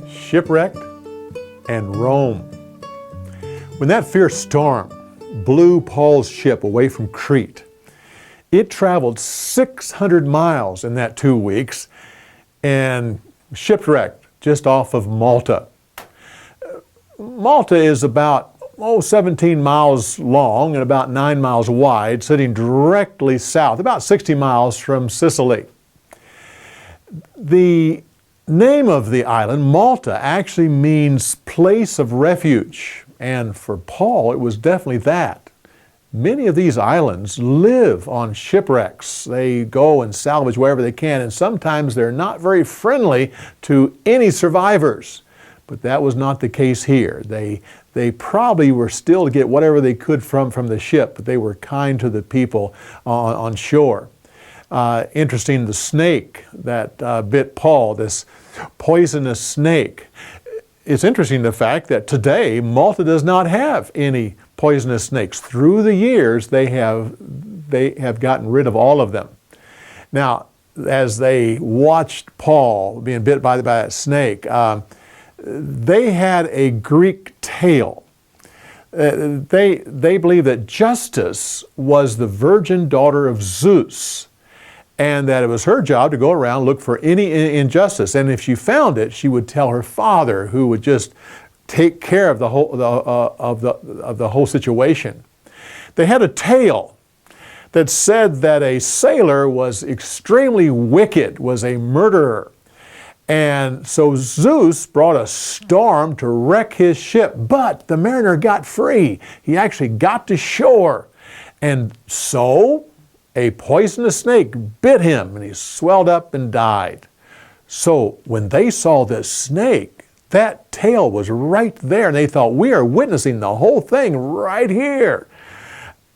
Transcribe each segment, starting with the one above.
Shipwrecked and Rome. When that fierce storm blew Paul's ship away from Crete, it traveled 600 miles in that 2 weeks and shipwrecked just off of Malta. Malta is about 17 miles long and about 9 miles wide, sitting directly south, about 60 miles from Sicily. The name of the island, Malta, actually means place of refuge. And for Paul, it was definitely that. Many of these islands live on shipwrecks. They go and salvage wherever they can, and sometimes they're not very friendly to any survivors. But that was not the case here. They probably were still to get whatever they could from the ship, but they were kind to the people on shore. Interesting, the snake that bit Paul, this poisonous snake. It's interesting the fact that today Malta does not have any poisonous snakes. Through the years, they have gotten rid of all of them. Now, as they watched Paul being bit by that snake, they had a Greek tale. They believe that Justice was the virgin daughter of Zeus, and that it was her job to go around and look for any injustice. And if she found it, she would tell her father, who would just take care of the whole situation. They had a tale that said that a sailor was extremely wicked, was a murderer. And so Zeus brought a storm to wreck his ship, but the mariner got free. He actually got to shore. And so a poisonous snake bit him, and he swelled up and died. So when they saw this snake, that tail was right there, and they thought, we are witnessing the whole thing right here.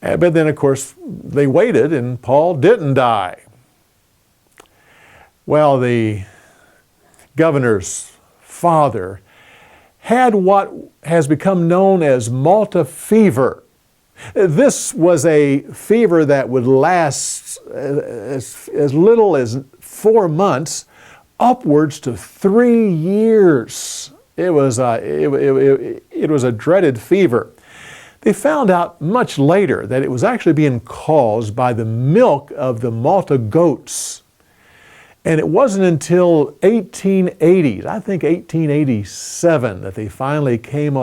But then, of course, they waited, and Paul didn't die. Well, the governor's father had what has become known as Malta fever. This was a fever that would last as little as 4 months, upwards to 3 years. It was a dreaded fever. They found out much later that it was actually being caused by the milk of the Malta goats. And it wasn't until 1880s, I think 1887, that they finally came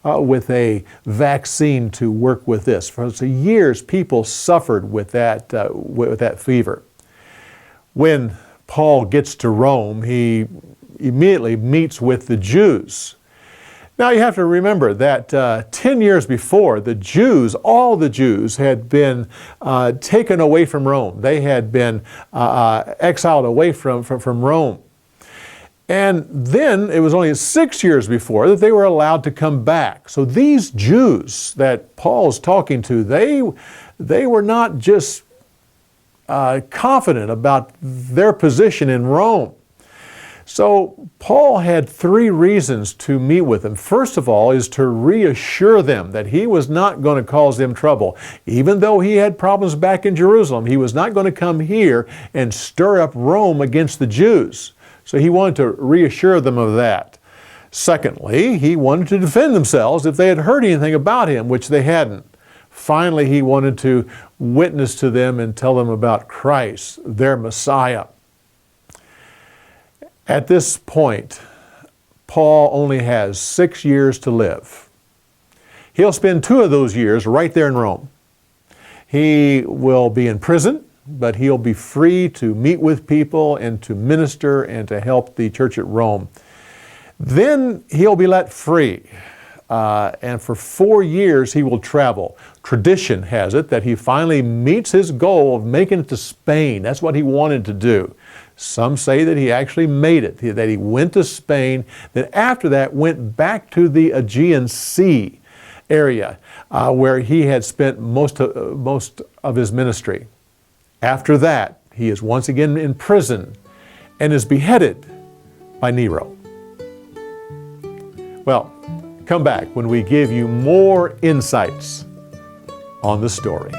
with a vaccine to work with this. For years, people suffered with that fever. When Paul gets to Rome, he immediately meets with the Jews. Now you have to remember that 10 years before, the Jews, all the Jews, had been taken away from Rome. They had been exiled away from Rome. And then it was only 6 years before that they were allowed to come back. So these Jews that Paul's talking to, they were not just confident about their position in Rome. So Paul had 3 reasons to meet with them. First of all is to reassure them that he was not going to cause them trouble. Even though he had problems back in Jerusalem, he was not going to come here and stir up Rome against the Jews. So he wanted to reassure them of that. Secondly, he wanted to defend themselves if they had heard anything about him, which they hadn't. Finally, he wanted to witness to them and tell them about Christ, their Messiah. At this point, Paul only has 6 years to live. He'll spend 2 of those years right there in Rome. He will be in prison, but he'll be free to meet with people and to minister and to help the church at Rome. Then he'll be let free. And for 4 years he will travel. Tradition has it that he finally meets his goal of making it to Spain. That's what he wanted to do. Some say that he actually made it, that he went to Spain, then after that went back to the Aegean Sea area where he had spent most of his ministry. After that, he is once again in prison, and is beheaded by Nero. Well, come back when we give you more insights on the story.